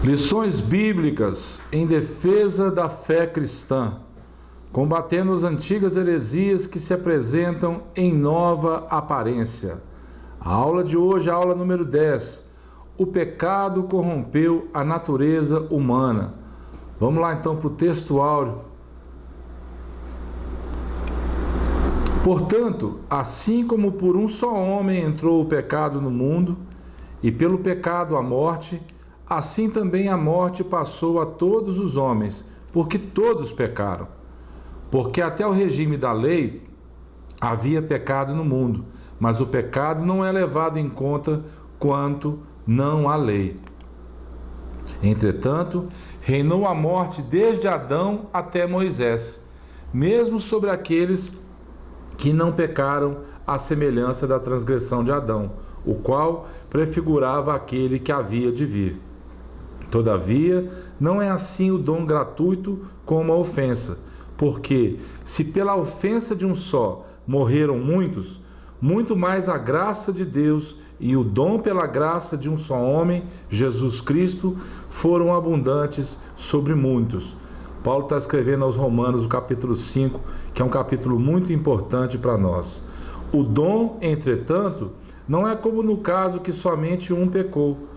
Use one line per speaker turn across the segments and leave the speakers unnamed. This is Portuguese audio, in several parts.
Lições bíblicas em defesa da fé cristã, combatendo as antigas heresias que se apresentam em nova aparência. A aula de hoje é a aula número 10. O pecado corrompeu a natureza humana. Vamos lá então para o texto áureo. Portanto, assim como por um só homem entrou o pecado no mundo, e pelo pecado a morte, assim também a morte passou a todos os homens, porque todos pecaram. Porque até o regime da lei havia pecado no mundo, mas o pecado não é levado em conta quanto não há lei. Entretanto, reinou a morte desde Adão até Moisés, mesmo sobre aqueles que não pecaram à semelhança da transgressão de Adão, o qual prefigurava aquele que havia de vir. Todavia, não é assim o dom gratuito como a ofensa, porque se pela ofensa de um só morreram muitos, muito mais a graça de Deus e o dom pela graça de um só homem, Jesus Cristo, foram abundantes sobre muitos. Paulo está escrevendo aos Romanos, o capítulo 5, que é um capítulo muito importante para nós. O dom, entretanto, não é como no caso que somente um pecou,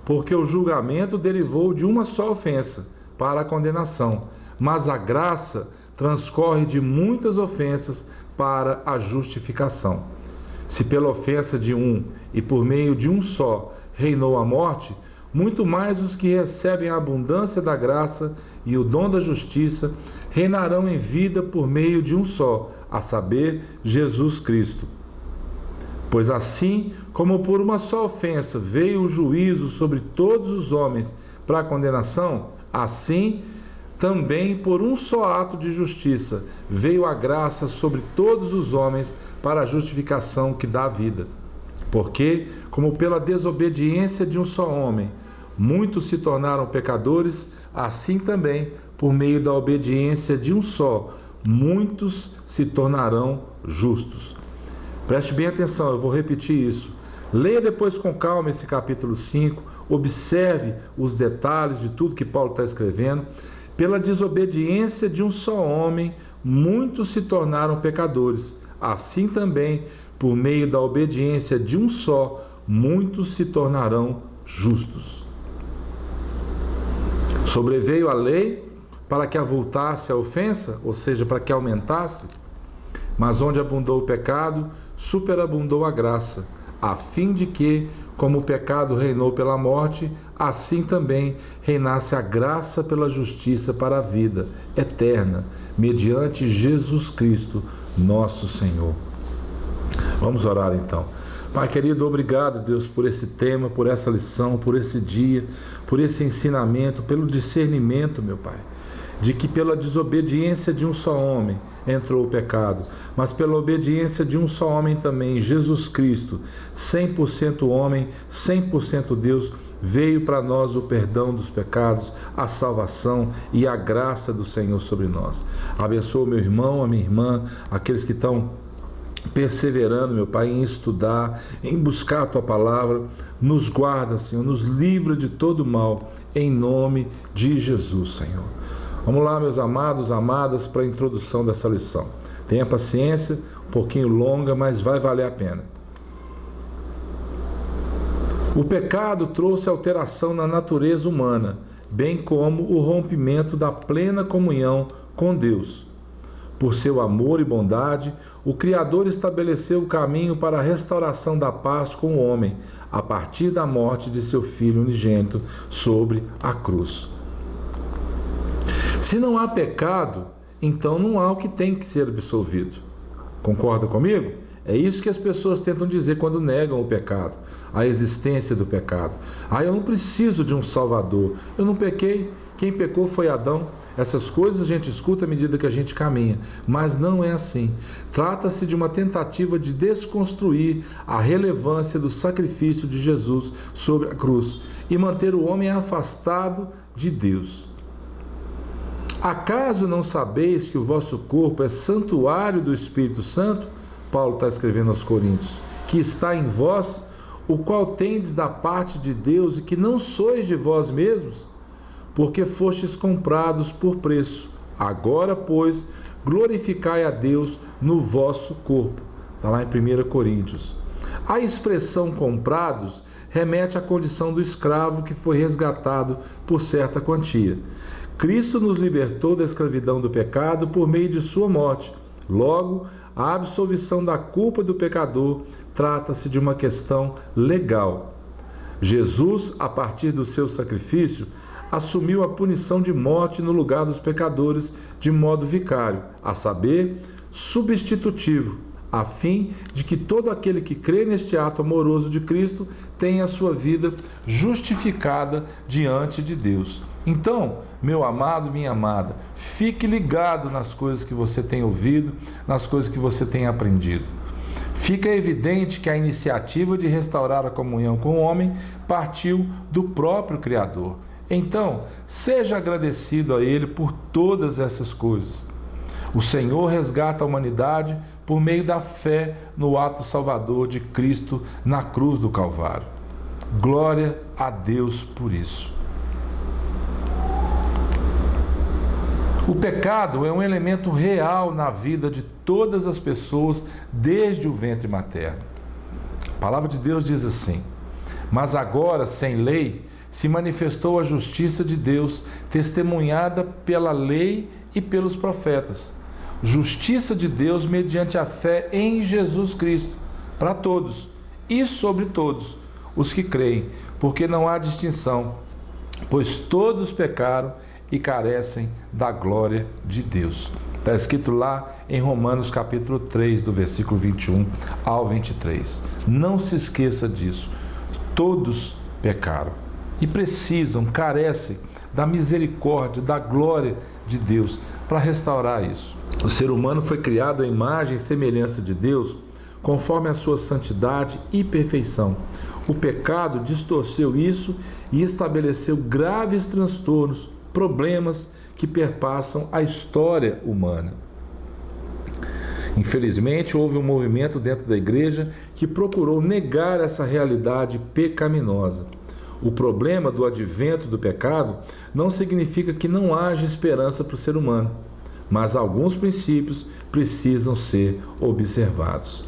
porque o julgamento derivou de uma só ofensa para a condenação, mas a graça transcorre de muitas ofensas para a justificação. Se pela ofensa de um e por meio de um só reinou a morte, muito mais os que recebem a abundância da graça e o dom da justiça reinarão em vida por meio de um só, a saber, Jesus Cristo. Pois assim como por uma só ofensa veio o juízo sobre todos os homens para a condenação, assim também por um só ato de justiça veio a graça sobre todos os homens para a justificação que dá vida. Porque, como pela desobediência de um só homem, muitos se tornaram pecadores, assim também, por meio da obediência de um só, muitos se tornarão justos. Preste bem atenção, eu vou repetir isso. Leia depois com calma esse capítulo 5, observe os detalhes de tudo que Paulo está escrevendo. Pela desobediência de um só homem, muitos se tornaram pecadores. Assim também, por meio da obediência de um só, muitos se tornarão justos. Sobreveio a lei para que avultasse a ofensa, ou seja, para que aumentasse, mas onde abundou o pecado, superabundou a graça, a fim de que, como o pecado reinou pela morte, assim também reinasse a graça pela justiça para a vida eterna, mediante Jesus Cristo, nosso Senhor. Vamos orar então. Pai querido, obrigado, Deus, por esse tema, por essa lição, por esse dia, por esse ensinamento, pelo discernimento, meu Pai, de que pela desobediência de um só homem entrou o pecado, mas pela obediência de um só homem também, Jesus Cristo, 100% homem, 100% Deus, veio para nós o perdão dos pecados, a salvação e a graça do Senhor sobre nós. Abençoa o meu irmão, a minha irmã, aqueles que estão perseverando, meu Pai, em estudar, em buscar a Tua palavra. Nos guarda, Senhor, nos livra de todo mal, em nome de Jesus, Senhor. Vamos lá, meus amados, amadas, para a introdução dessa lição. Tenha paciência, um pouquinho longa, mas vai valer a pena. O pecado trouxe alteração na natureza humana, bem como o rompimento da plena comunhão com Deus. Por seu amor e bondade, o Criador estabeleceu o caminho para a restauração da paz com o homem, a partir da morte de seu Filho unigênito sobre a cruz. Se não há pecado, então não há o que tem que ser absolvido. Concorda comigo? É isso que as pessoas tentam dizer quando negam o pecado, a existência do pecado. Eu não preciso de um Salvador, eu não pequei, quem pecou foi Adão. Essas coisas a gente escuta à medida que a gente caminha, mas não é assim. Trata-se de uma tentativa de desconstruir a relevância do sacrifício de Jesus sobre a cruz e manter o homem afastado de Deus. Acaso não sabeis que o vosso corpo é santuário do Espírito Santo? Paulo está escrevendo aos Coríntios, que está em vós, o qual tendes da parte de Deus e que não sois de vós mesmos, porque fostes comprados por preço. Agora, pois, glorificai a Deus no vosso corpo. Está lá em 1 Coríntios. A expressão comprados remete à condição do escravo que foi resgatado por certa quantia. Cristo nos libertou da escravidão do pecado por meio de sua morte. Logo, a absolvição da culpa do pecador trata-se de uma questão legal. Jesus, a partir do seu sacrifício, assumiu a punição de morte no lugar dos pecadores de modo vicário, a saber, substitutivo, a fim de que todo aquele que crê neste ato amoroso de Cristo tenha a sua vida justificada diante de Deus. Então, meu amado, minha amada, fique ligado nas coisas que você tem ouvido, nas coisas que você tem aprendido. Fica evidente que a iniciativa de restaurar a comunhão com o homem partiu do próprio Criador. Então, seja agradecido a Ele por todas essas coisas. O Senhor resgata a humanidade por meio da fé no ato salvador de Cristo na cruz do Calvário. Glória a Deus por isso. O pecado é um elemento real na vida de todas as pessoas desde o ventre materno. A palavra de Deus diz assim: mas agora, sem lei, se manifestou a justiça de Deus, testemunhada pela lei e pelos profetas. Justiça de Deus mediante a fé em Jesus Cristo, para todos e sobre todos os que creem, porque não há distinção, pois todos pecaram e carecem da glória de Deus. Está escrito lá em Romanos capítulo 3, do versículo 21 ao 23. Não se esqueça disso. Todos pecaram e precisam, carecem da misericórdia, da glória de Deus para restaurar isso. O ser humano foi criado à imagem e semelhança de Deus, conforme a sua santidade e perfeição. O pecado distorceu isso e estabeleceu graves transtornos, problemas que perpassam a história humana. Infelizmente, houve um movimento dentro da igreja que procurou negar essa realidade pecaminosa. O problema do advento do pecado não significa que não haja esperança para o ser humano, mas alguns princípios precisam ser observados.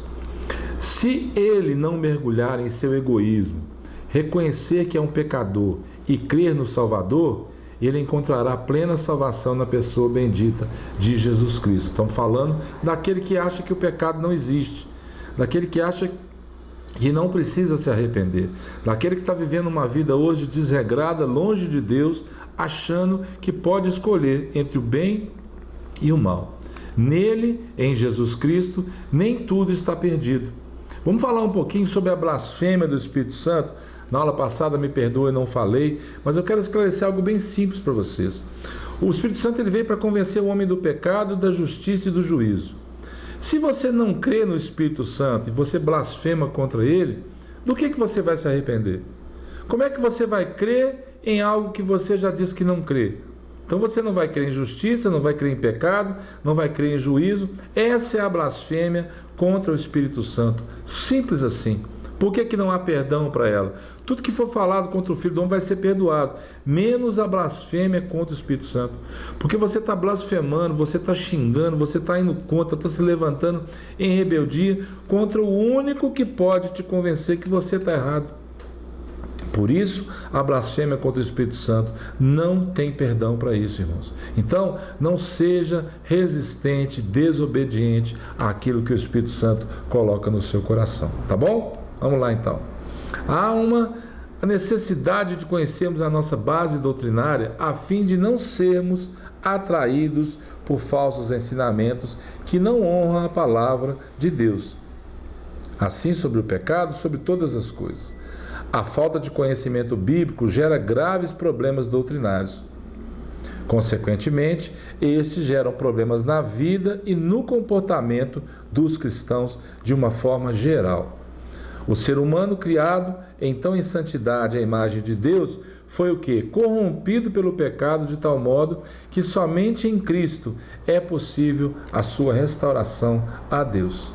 Se ele não mergulhar em seu egoísmo, reconhecer que é um pecador e crer no Salvador, ele encontrará plena salvação na pessoa bendita de Jesus Cristo. Estamos falando daquele que acha que o pecado não existe, daquele que acha que não precisa se arrepender, daquele que está vivendo uma vida hoje desregrada, longe de Deus, achando que pode escolher entre o bem e o mal. Nele, em Jesus Cristo, nem tudo está perdido. Vamos falar um pouquinho sobre a blasfêmia do Espírito Santo. Na aula passada, me perdoe, não falei, mas eu quero esclarecer algo bem simples para vocês. O Espírito Santo ele veio para convencer o homem do pecado, da justiça e do juízo. Se você não crê no Espírito Santo e você blasfema contra ele, do que você vai se arrepender? Como é que você vai crer em algo que você já disse que não crê? Então você não vai crer em justiça, não vai crer em pecado, não vai crer em juízo. Essa é a blasfêmia contra o Espírito Santo. Simples assim. Por que não há perdão para ela? Tudo que for falado contra o Filho do Homem vai ser perdoado, menos a blasfêmia contra o Espírito Santo. Porque você está blasfemando, você está xingando, você está indo contra, está se levantando em rebeldia contra o único que pode te convencer que você está errado. Por isso, a blasfêmia contra o Espírito Santo não tem perdão para isso, irmãos. Então, não seja resistente, desobediente àquilo que o Espírito Santo coloca no seu coração, tá bom? Vamos lá então. Há a necessidade de conhecermos a nossa base doutrinária a fim de não sermos atraídos por falsos ensinamentos que não honram a palavra de Deus. Assim, sobre o pecado, sobre todas as coisas. A falta de conhecimento bíblico gera graves problemas doutrinários. Consequentemente, estes geram problemas na vida e no comportamento dos cristãos de uma forma geral. O ser humano criado, então em santidade à imagem de Deus, foi o quê? Corrompido pelo pecado de tal modo que somente em Cristo é possível a sua restauração a Deus.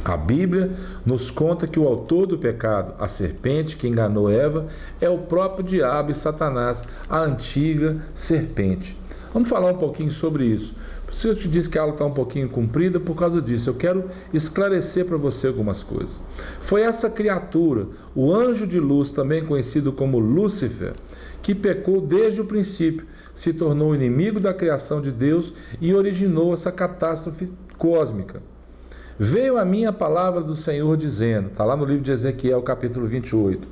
A Bíblia nos conta que o autor do pecado, a serpente que enganou Eva, é o próprio diabo e Satanás, a antiga serpente. Vamos falar um pouquinho sobre isso. Se eu te disse que a aula está um pouquinho comprida, por causa disso, eu quero esclarecer para você algumas coisas. Foi essa criatura, o anjo de luz, também conhecido como Lúcifer, que pecou desde o princípio, se tornou inimigo da criação de Deus e originou essa catástrofe cósmica. Veio a mim a palavra do Senhor dizendo, está lá no livro de Ezequiel, capítulo 28,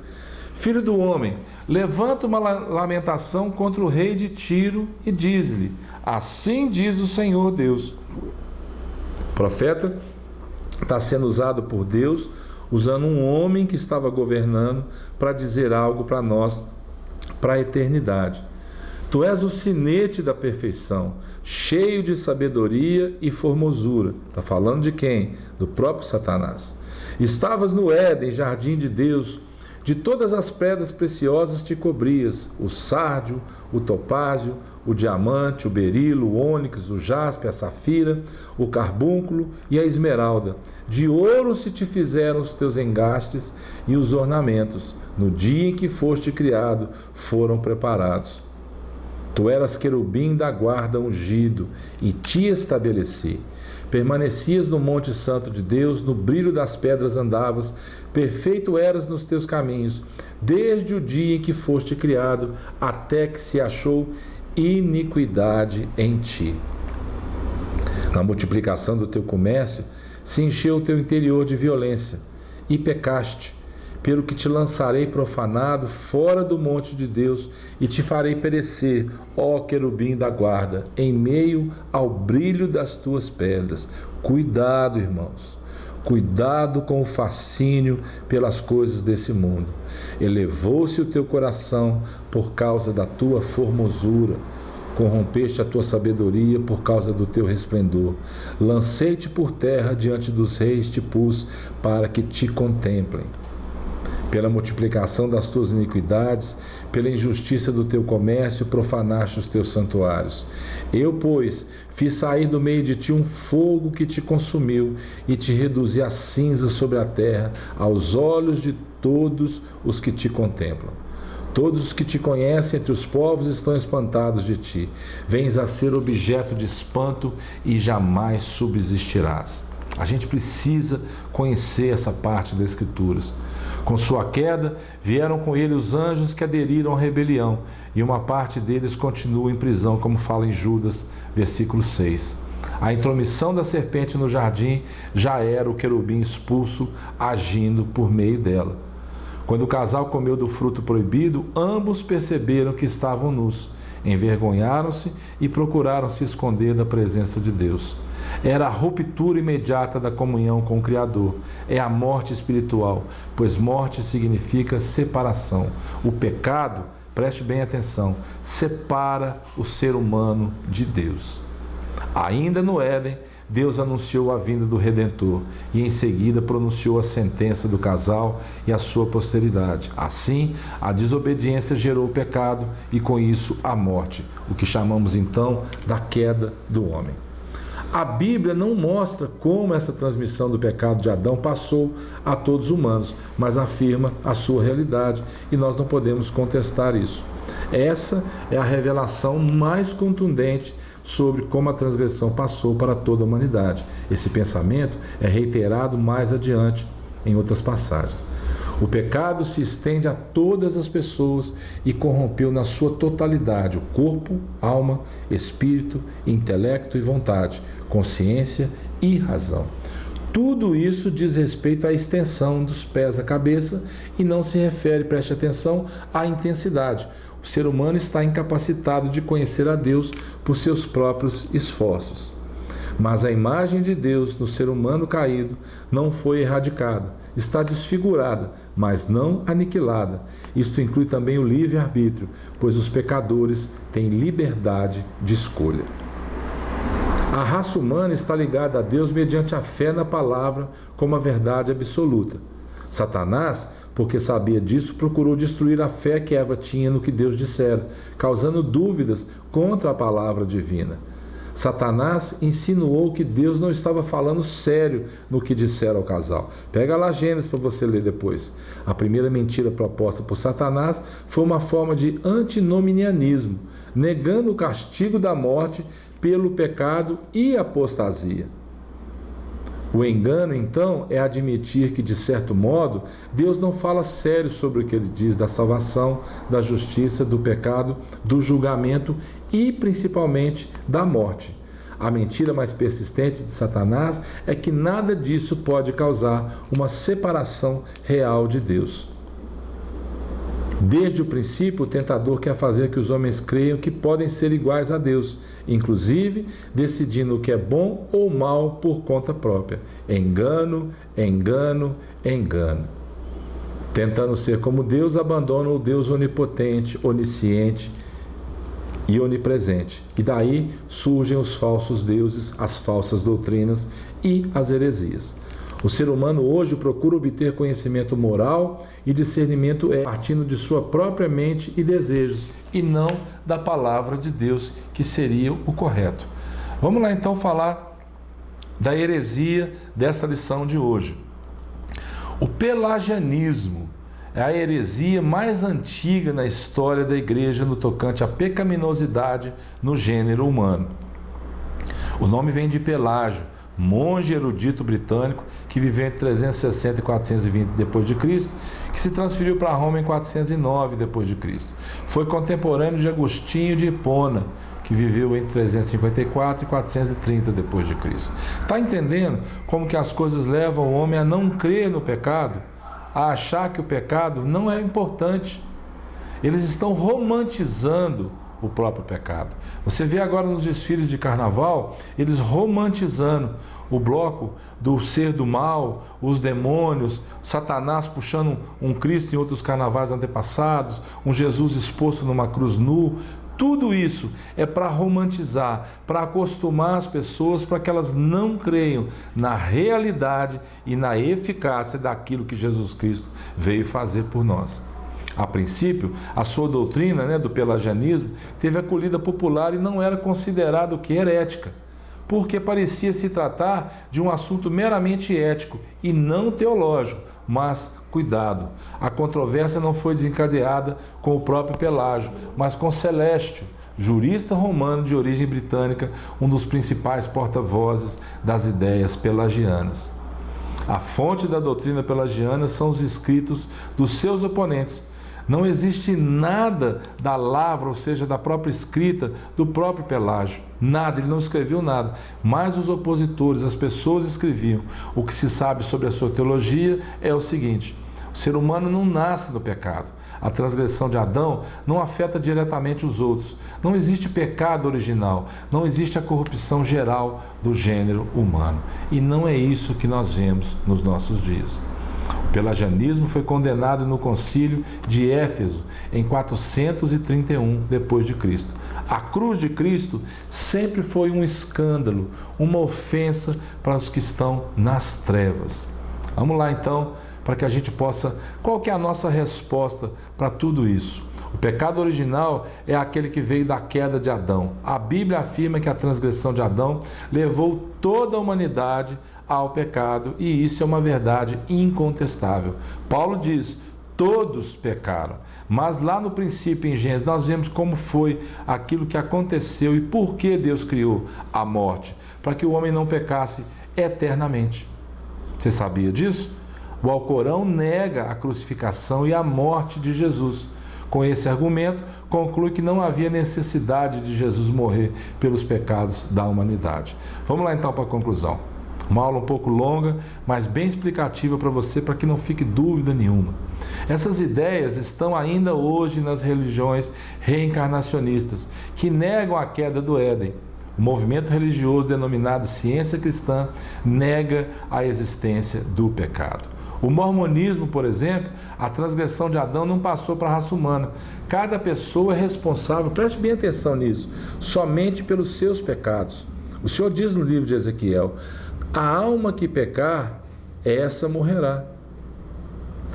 Filho do homem, levanta uma lamentação contra o rei de Tiro e diz-lhe, assim diz o Senhor Deus. O profeta está sendo usado por Deus, usando um homem que estava governando para dizer algo para nós, para a eternidade. Tu és o sinete da perfeição, cheio de sabedoria e formosura. Está falando de quem? Do próprio Satanás. Estavas no Éden, jardim de Deus, de todas as pedras preciosas te cobrias, o sárdio, o topázio, o diamante, o berilo, o ônix, o jaspe, a safira, o carbúnculo e a esmeralda. De ouro se te fizeram os teus engastes e os ornamentos. No dia em que foste criado, foram preparados. Tu eras querubim da guarda ungido, e te estabeleci. Permanecias no monte santo de Deus, no brilho das pedras andavas, perfeito eras nos teus caminhos, desde o dia em que foste criado, até que se achou iniquidade em ti. Na multiplicação do teu comércio, se encheu o teu interior de violência, e pecaste, pelo que te lançarei profanado fora do monte de Deus, e te farei perecer, ó querubim da guarda, em meio ao brilho das tuas pedras. Cuidado, irmãos, cuidado com o fascínio pelas coisas desse mundo. Elevou-se o teu coração por causa da tua formosura, corrompeste a tua sabedoria por causa do teu resplendor. Lancei-te por terra diante dos reis, te pus para que te contemplem. Pela multiplicação das tuas iniquidades, pela injustiça do teu comércio, profanaste os teus santuários. Eu, pois, fiz sair do meio de ti um fogo que te consumiu e te reduzi a cinza sobre a terra, aos olhos de todos os que te contemplam. Todos os que te conhecem entre os povos estão espantados de ti. Vens a ser objeto de espanto e jamais subsistirás. A gente precisa conhecer essa parte das Escrituras. Com sua queda, vieram com ele os anjos que aderiram à rebelião, e uma parte deles continua em prisão, como fala em Judas, versículo 6. A intromissão da serpente no jardim já era o querubim expulso, agindo por meio dela. Quando o casal comeu do fruto proibido, ambos perceberam que estavam nus, envergonharam-se e procuraram se esconder da presença de Deus. Era a ruptura imediata da comunhão com o Criador. É a morte espiritual, pois morte significa separação. O pecado, preste bem atenção, separa o ser humano de Deus. Ainda no Éden, Deus anunciou a vinda do Redentor e em seguida pronunciou a sentença do casal e a sua posteridade. Assim, a desobediência gerou o pecado e com isso a morte, o que chamamos então da queda do homem. A Bíblia não mostra como essa transmissão do pecado de Adão passou a todos os humanos, mas afirma a sua realidade e nós não podemos contestar isso. Essa é a revelação mais contundente sobre como a transgressão passou para toda a humanidade. Esse pensamento é reiterado mais adiante em outras passagens. O pecado se estende a todas as pessoas e corrompeu na sua totalidade o corpo, alma, espírito, intelecto e vontade, consciência e razão. Tudo isso diz respeito à extensão dos pés à cabeça e não se refere, preste atenção, à intensidade. O ser humano está incapacitado de conhecer a Deus por seus próprios esforços. Mas a imagem de Deus no ser humano caído não foi erradicada. Está desfigurada, mas não aniquilada. Isto inclui também o livre-arbítrio, pois os pecadores têm liberdade de escolha. A raça humana está ligada a Deus mediante a fé na palavra como a verdade absoluta. Satanás, porque sabia disso, procurou destruir a fé que Eva tinha no que Deus dissera, causando dúvidas contra a palavra divina. Satanás insinuou que Deus não estava falando sério no que dissera ao casal. Pega lá Gênesis para você ler depois. A primeira mentira proposta por Satanás foi uma forma de antinomianismo, negando o castigo da morte pelo pecado e apostasia. O engano, então, é admitir que, de certo modo, Deus não fala sério sobre o que ele diz da salvação, da justiça, do pecado, do julgamento e, principalmente, da morte. A mentira mais persistente de Satanás é que nada disso pode causar uma separação real de Deus. Desde o princípio, o tentador quer fazer que os homens creiam que podem ser iguais a Deus, inclusive decidindo o que é bom ou mal por conta própria. Engano, engano, engano. Tentando ser como Deus, abandonam o Deus onipotente, onisciente e onipresente. E daí surgem os falsos deuses, as falsas doutrinas e as heresias. O ser humano hoje procura obter conhecimento moral e discernimento partindo de sua própria mente e desejos, e não da palavra de Deus, que seria o correto. Vamos lá então falar da heresia dessa lição de hoje. O pelagianismo é a heresia mais antiga na história da igreja no tocante à pecaminosidade no gênero humano. O nome vem de Pelágio, monge erudito britânico que viveu entre 360 e 420 d.C., que se transferiu para Roma em 409 d.C. Foi contemporâneo de Agostinho de Hipona, que viveu entre 354 e 430 d.C. Está entendendo como que as coisas levam o homem a não crer no pecado, a achar que o pecado não é importante? Eles estão romantizando o próprio pecado. Você vê agora nos desfiles de carnaval, eles romantizando o bloco do ser do mal, os demônios, Satanás puxando um Cristo em outros carnavais antepassados, um Jesus exposto numa cruz nu. Tudo isso é para romantizar, para acostumar as pessoas para que elas não creiam na realidade e na eficácia daquilo que Jesus Cristo veio fazer por nós. A princípio, a sua doutrina, do pelagianismo, teve acolhida popular e não era considerado que herética, porque parecia se tratar de um assunto meramente ético e não teológico. Mas, cuidado, a controvérsia não foi desencadeada com o próprio Pelágio, mas com Celestio, jurista romano de origem britânica, um dos principais porta-vozes das ideias pelagianas. A fonte da doutrina pelagiana são os escritos dos seus oponentes. Não existe nada da lavra, ou seja, da própria escrita do próprio Pelágio. Nada, ele não escreveu nada. Mas os opositores, as pessoas escreviam. O que se sabe sobre a sua teologia é o seguinte: o ser humano não nasce no pecado. A transgressão de Adão não afeta diretamente os outros. Não existe pecado original. Não existe a corrupção geral do gênero humano. E não é isso que nós vemos nos nossos dias. O pelagianismo foi condenado no concílio de Éfeso em 431 d.C. A cruz de Cristo sempre foi um escândalo, uma ofensa para os que estão nas trevas. Vamos lá então, para que a gente possa... Qual que é a nossa resposta para tudo isso? O pecado original é aquele que veio da queda de Adão. A Bíblia afirma que a transgressão de Adão levou toda a humanidade ao pecado, e isso é uma verdade incontestável. Paulo diz: todos pecaram. Mas lá no princípio, em Gênesis, nós vemos como foi aquilo que aconteceu e por que Deus criou a morte, para que o homem não pecasse eternamente. Você sabia disso? O Alcorão nega a crucificação e a morte de Jesus. Com esse argumento, conclui que não havia necessidade de Jesus morrer pelos pecados da humanidade. Vamos lá então para a conclusão. Uma aula um pouco longa, mas bem explicativa para você, para que não fique dúvida nenhuma. Essas ideias estão ainda hoje nas religiões reencarnacionistas, que negam a queda do Éden. O movimento religioso denominado ciência cristã nega a existência do pecado. O mormonismo, por exemplo, a transgressão de Adão não passou para a raça humana. Cada pessoa é responsável, preste bem atenção nisso, somente pelos seus pecados. O Senhor diz no livro de Ezequiel: a alma que pecar, essa morrerá.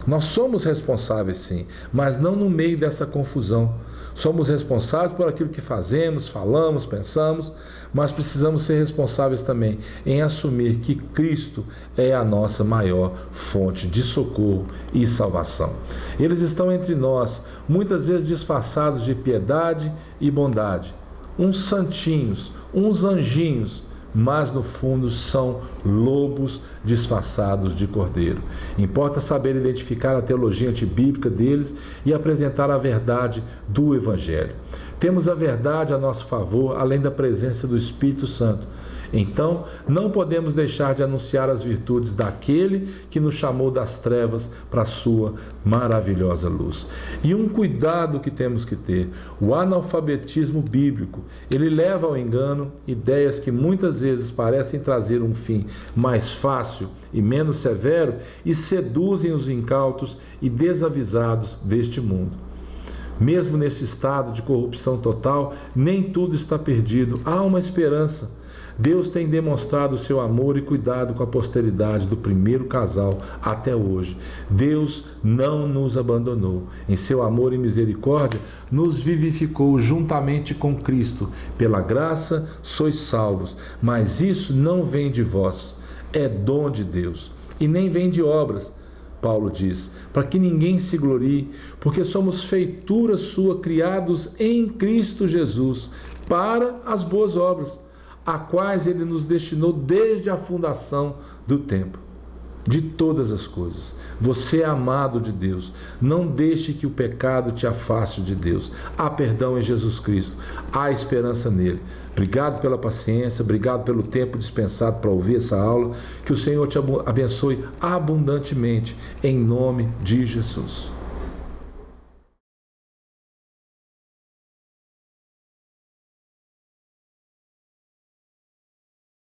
Nós somos responsáveis sim, mas não no meio dessa confusão. Somos responsáveis por aquilo que fazemos, falamos, pensamos, mas precisamos ser responsáveis também em assumir que Cristo é a nossa maior fonte de socorro e salvação. Eles estão entre nós, muitas vezes disfarçados de piedade e bondade, uns santinhos, uns anjinhos, mas no fundo são lobos disfarçados de cordeiro. Importa saber identificar a teologia antibíblica deles e apresentar a verdade do Evangelho. Temos a verdade a nosso favor, além da presença do Espírito Santo. Então, não podemos deixar de anunciar as virtudes daquele que nos chamou das trevas para a sua maravilhosa luz. E um cuidado que temos que ter: o analfabetismo bíblico, ele leva ao engano ideias que muitas vezes parecem trazer um fim mais fácil e menos severo e seduzem os incautos e desavisados deste mundo. Mesmo nesse estado de corrupção total, nem tudo está perdido. Há uma esperança. Deus tem demonstrado o seu amor e cuidado com a posteridade do primeiro casal até hoje. Deus não nos abandonou. Em seu amor e misericórdia, nos vivificou juntamente com Cristo. Pela graça, sois salvos. Mas isso não vem de vós, é dom de Deus. E nem vem de obras, Paulo diz, para que ninguém se glorie, porque somos feitura sua, criados em Cristo Jesus, para as boas obras, a quais ele nos destinou desde a fundação do tempo. De todas as coisas, você é amado de Deus. Não deixe que o pecado te afaste de Deus. Há perdão em Jesus Cristo, há esperança nele. Obrigado pela paciência, obrigado pelo tempo dispensado para ouvir essa aula. Que o Senhor te abençoe abundantemente, em nome de Jesus.